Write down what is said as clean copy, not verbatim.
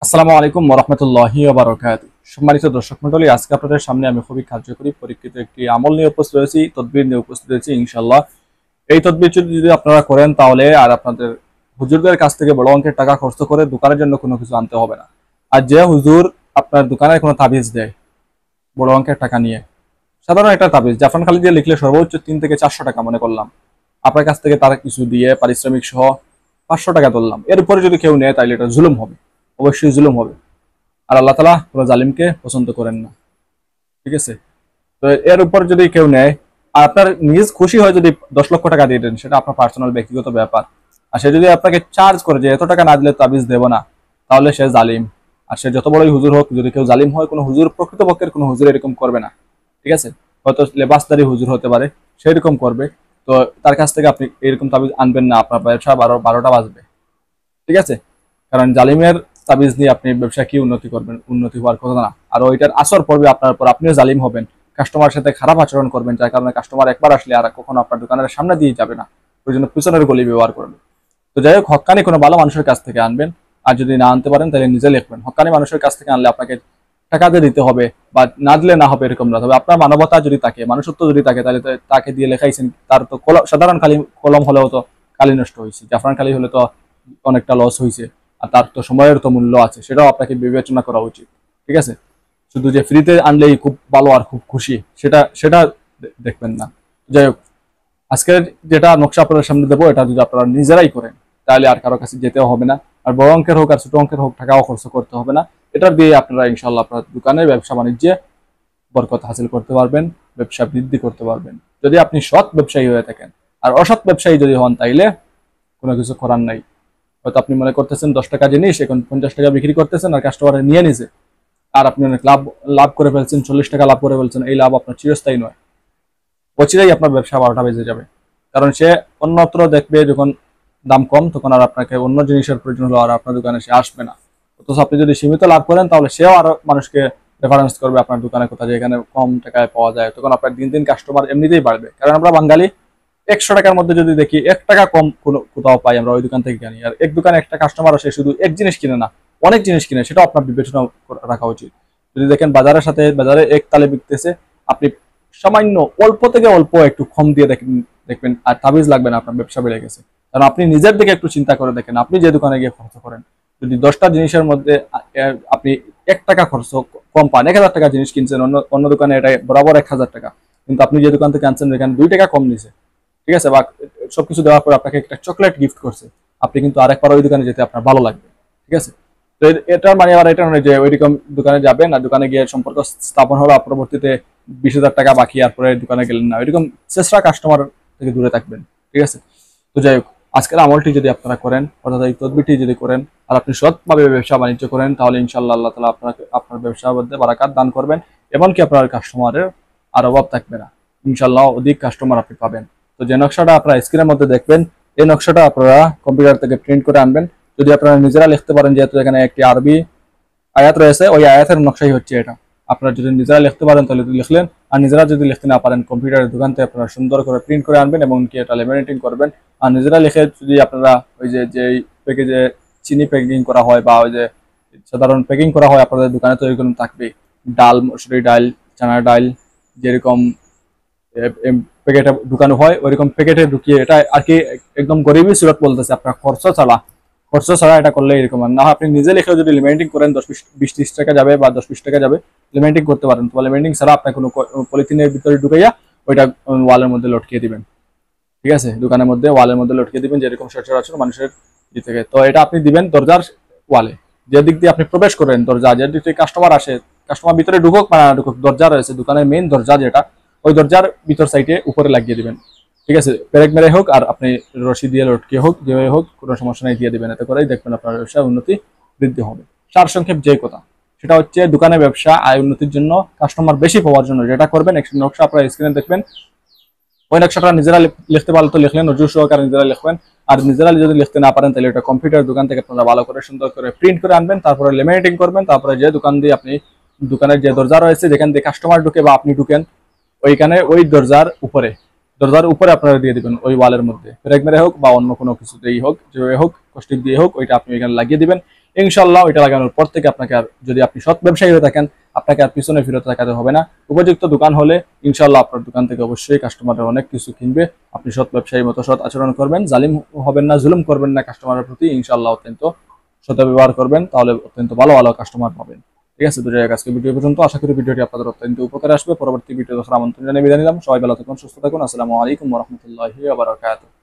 আসসালামু আলাইকুম ওয়া রাহমাতুল্লাহি ওয়া বারাকাতুহু। সম্মানিত দর্শক মণ্ডলী, আজকে আপনাদের সামনে আমি খুবই কার্যকরী পরীক্ষিত একটি আমল নিয়ে উপস্থিত হয়েছি, তদবির নিয়ে উপস্থিত হয়েছি ইনশাআল্লাহ। এই তদবির যদি আপনারা করেন তাহলে আর আপনাদের হুজুরদের কাছ থেকে বড় অঙ্কের টাকা খরচ করে দোকানের জন্য কোনো কিছু আনতে হবে না। আর যে হুজুর আপনার দোকানে কোনো তাবিজ দেয় বড় অঙ্কের টাকা নিয়ে, সাধারণ একটা তাবিজ জাফরান খালি দিয়ে লিখলে সর্বোচ্চ 3 থেকে 400 টাকা মনে করলাম, আপনার কাছ থেকে তারা কিছু দিয়ে পারিশ্রমিক সহ 500 টাকা ধরলাম, এর উপরে যদি কেউ নেয় তাহলে এটা জুলুম হবে, অবশ্যই জুলুম হবে। আর আল্লাহ তাআলা কোনো জালিমকে পছন্দ করেন না। ঠিক আছে? তো এর উপর যদি কেউ নেয় আর আপনার নিজ খুশি হয় যদি 10 লক্ষ টাকা দিয়ে দেন, সেটা আপনার পার্সোনাল ব্যক্তিগত ব্যাপার। আর সে যদি আপনাকে চার্জ করে যে এত টাকা না দিলে তাবিজ দেব না, তাহলে সে জালিম। আর সে যত বড়ই হুজুর হোক, যদি কেউ জালিম হয়, কোনো হুজুর প্রকৃতপক্ষের কোনো হুজুর এরকম করবে না। ঠিক আছে? হয়তো লেবাসদারি হুজুর হতে পারে, সেরকম করবে। তো তার কাছ থেকে আপনি এরকম তাবিজ আনবেন না, আপনার ব্যবসা 12টা বাজবে। ঠিক আছে? কারণ জালিমের তাবিজ নিয়ে আপনি ব্যবসা কি উন্নতি করবেন? উন্নতি হওয়ার কথা না। আর ওইটার আসর পড়বে আপনার উপর, আপনিও জালিম হবেন, কাস্টমার সাথে খারাপ আচরণ করবেন, যার কারণে কাস্টমার একবার আসলে আর কখনো আপনার দোকানের সামনে দিয়ে যাবে না, ওই জন্য পিছনের গলি ব্যবহার করবে। তো যাই হোক, হক্কানি কোনো ভালো মানুষের কাছ থেকে আনবেন। আর যদি না আনতে পারেন তাহলে নিজে লিখবেন। হক্কানি মানুষের কাছ থেকে আনলে আপনাকে টাকা দিয়ে দিতে হবে, বা না দিলে না হবে এরকম না। তবে আপনার মানবতা যদি থাকে, মানুষত্ব যদি থাকে, তাহলে তো তাকে দিয়ে লেখাইছেন, তার তো সাধারণ খালি কলম হলেও তো কালি নষ্ট হয়েছে, জাফরান খালি হলে তো অনেকটা লস হয়েছে। আর তার তো সময়ের তো মূল্য আছে, সেটাও আপনাকে বিবেচনা করা উচিত। ঠিক আছে? শুধু যে ফ্রিতে আনলেই খুব ভালো আর খুব খুশি, সেটা সেটা দেখবেন না। যাই হোক, আজকের যেটা নকশা আপনাদের সামনে দেবো, এটা যদি আপনারা নিজেরাই করেন তাহলে আর কারো কাছে যেতেও হবে না। আর বড় অঙ্কের হোক আর ছোট অঙ্কের হোক, টাকাও খরচ করতে হবে না। এটার দিয়ে আপনারা ইনশাল্লাহ আপনার দোকানে ব্যবসা বাণিজ্যে বরকত হাসিল করতে পারবেন, ব্যবসা বৃদ্ধি করতে পারবেন, যদি আপনি সৎ ব্যবসায়ী হয়ে থাকেন। আর অসৎ ব্যবসায়ী যদি হন, তাইলে কোনো কিছু করার নাই। হয়তো আপনি মনে করতেছেন 10 টাকা জিনিস এখন 50 টাকা বিক্রি করতেছেন, আর কাস্টমার নিয়ে নিছে, আর আপনি অনেক লাভ লাভ করে ফেলছেন, 40 টাকা লাভ করে ফেলছেন। এই লাভ আপনার চিরস্থায়ী নয়, অচিরেই আপনার ব্যবসা 12টা বেজে যাবে। কারণ সে অন্যত্র দেখবে যখন দাম কম, তখন আর আপনাকে অন্য জিনিসের প্রয়োজন হলো আর আপনার দোকানে সে আসবে না। অথচ আপনি যদি সীমিত লাভ করেন, তাহলে সেও আরো মানুষকে রেফারেন্স করবে আপনার দোকানে কোথায়, যেখানে কম টাকায় পাওয়া যায়। তখন আপনার দিন দিন কাস্টমার এমনিতেই বাড়বে। কারণ আমরা বাঙালি 100 টাকার মধ্যে যদি দেখি 1 টাকা কম কোথাও পাই, আমরা ওই দোকান থেকে কিনি। আর এক দোকানে একটা কাস্টমার আসে, শুধু এক জিনিস কিনে না, অনেক জিনিস কিনে, সেটাও আপনার বিবেচনা রাখা উচিত। যদি দেখেন বাজারের সাথে বাজারে এক তালে বিকতেছে, আপনি সামান্য অল্প থেকে অল্প একটু কম দিয়ে দেখবেন আর তাবিজ লাগবে না, আপনার ব্যবসা বেড়ে গেছে। কারণ আপনি নিজের দিকে একটু চিন্তা করে দেখেন, আপনি যে দোকানে গিয়ে খরচ করেন, যদি 10টা জিনিসের মধ্যে আপনি 1 টাকা খরচ কম পান, 1000 টাকা জিনিস কিনছেন, অন্য অন্য দোকানে এটা বরাবর 1000 টাকা, কিন্তু আপনি যে দোকান থেকে আনছেন এখানে 2 টাকা কম নিছে। ঠিক আছে? বা সবকিছু দেওয়ার পর আপনাকে একটা চকলেট গিফট করছে, আপনি কিন্তু আরেকবার ওই দোকানে যেতে আপনার ভালো লাগবে। ঠিক আছে? তো এটার মানে আবার এটা নয় যে ওইরকম দোকানে যাবেন আর দোকানে গিয়ে সম্পর্ক স্থাপন হলো, পরবর্তীতে 20,000 টাকা বাকি, আর পরে দোকানে গেলেন না, ওইরকম চেষ্টা কাস্টমার থেকে দূরে থাকবেন। ঠিক আছে? তো যাই হোক, আজকের আমলটি যদি আপনারা করেন, অর্থাৎ এই তদবিরটি যদি করেন, আর আপনি সৎভাবে ব্যবসা বাণিজ্য করেন, তাহলে ইনশাল্লাহ আল্লাহ তাআলা আপনাকে আপনার ব্যবসার মধ্যে বারাকাত দান করবেন। এমনকি আপনার কাস্টমারের আর অভাব থাকবে না, ইনশাল্লাহ অধিক কাস্টমার আপনি পাবেন। তো যে নকশাটা আপনারা স্ক্রিনের মধ্যে দেখবেন, এই নকশাটা আপনারা কম্পিউটার থেকে প্রিন্ট করে আনবেন। যদি আপনারা নিজেরা লিখতে পারেন, যেহেতু এখানে একটি আরবি আয়াত রয়েছে, ওই আয়াতের নকশাই হচ্ছে এটা। আপনারা যদি নিজেরা লিখতে পারেন তাহলে লিখলেন, আর নিজেরা যদি লিখতে না পারেন, কম্পিউটারের দোকান থেকে আপনারা সুন্দর করে প্রিন্ট করে আনবেন এবং কি এটা লেমিনেটিং করবেন। আর নিজেরা লিখে যদি আপনারা ওই যে প্যাকেজে চিনি প্যাকিং করা হয়, বা ওই যে সাধারণ প্যাকিং করা হয় আপনাদের দোকানে, তো এরকম থাকবে ডাল, মসুরি ডাল, চানা ডাল, যেরকম প্যাকেটে ঢুকানো হয় ওইরকম প্যাকেটে ঢুকিয়ে, এটা আর কি একদম গরিবই সুরত বলতেছে, আপনার খরচ ছাড়া এটা করলে এরকম না হয়। আপনি নিজে লিখে যদি লিমিটিং করেন 10-20-30 টাকা যাবে, বা 10-20 টাকা যাবে, লিমিটিং করতে পারেন। তো লিমিটিং ছাড়া আপনার কোনো পলিথিনের ভিতরে ঢুকাইয়া ওইটা ওয়ালের মধ্যে লটকিয়ে দিবেন। ঠিক আছে? দোকানের মধ্যে ওয়ালের মধ্যে লটকিয়ে দিবেন, যেরকম সচরাচর মানুষের ই থেকে। তো এটা আপনি দিবেন দরজার ওয়ালে, যে দিক দিয়ে আপনি প্রবেশ করেন, দরজা যে দিক থেকে কাস্টমার আসে, কাস্টমার ভিতরে ঢুকুক বা না ঢুকুক, দরজা রয়েছে দোকানের মেইন দরজা যেটা, ওই দরজার ভিতর সাইডে উপরে লাগিয়ে দিবেন। ঠিক আছে? পেরেক মেরে হোক আর আপনি রশি দিয়ে লটকিয়ে হোক, যেভাবে হোক, কোনো সমস্যা নেই, দিয়ে দিবেন। এতে করেই দেখবেন আপনার ব্যবসায় উন্নতি বৃদ্ধি হবে। সার সংক্ষেপ যে কথা, সেটা হচ্ছে দোকানে ব্যবসা আয় উন্নতির জন্য, কাস্টমার বেশি পাওয়ার জন্য যেটা করবেন, একটা নকশা আপনারা স্ক্রিনে দেখবেন, ওই নকশাটা নিজেরা লিখতে পারলে তো লিখলেন, নজর সহকারে নিজেরা লিখবেন। আর নিজেরা যদি লিখতে না পারেন, তাহলে ওটা কম্পিউটার দোকান থেকে আপনারা ভালো করে সুন্দর করে প্রিন্ট করে আনবেন, তারপরে লেমিনেটিং করবেন। তারপরে যে দোকান দিয়ে আপনি, দোকানের যে দরজা রয়েছে যেখান দিয়ে কাস্টমার ঢুকে বা আপনি ঢুকেন, ওইখানে ওই দরজার উপরে আপনারা দিয়ে দিবেন, ওই ওয়ালের মধ্যে প্যারেক মেরে হোক বা অন্য কোনো কিছুতেই হোক, যেভাবে হোক, কষ্টিক দিয়ে হোক, ওইটা আপনি এখানে লাগিয়ে দিবেন। ইনশাআল্লাহ ওইটা লাগানোর পর থেকে আপনাকে আর, যদি আপনি সৎ ব্যবসায়ী হয়ে থাকেন, আপনাকে আর পিছনে ফিরে তাকাতে হবে না। উপযুক্ত দোকান হলে ইনশাআল্লাহ আপনার দোকান থেকে অবশ্যই কাস্টমাররা অনেক কিছু কিনবে। আপনি সৎ ব্যবসায়ীর মতো সৎ আচরণ করবেন, জালিম হবেন না, জুলুম করবেন না কাস্টমারের প্রতি, ইনশাআল্লাহ অত্যন্ত সৎ ব্যবহার করবেন, তাহলে অত্যন্ত ভালো ভালো কাস্টমার পাবেন। ঠিক আছে, তো যাই হোক আজকে ভিডিও পর্যন্ত। আশা করি ভিডিওটি আপনাদের অত্যন্ত উপকারে আসবে। পরবর্তী ভিডিও দেখার আমন্ত্রণ জানিয়ে বিদায় নিলাম। সবাই ভালো থাকুন, সুস্থ থাকুন। আসসালামু আলাইকুম ওয়া রাহমাতুল্লাহি ওয়া বারাকাতুহু।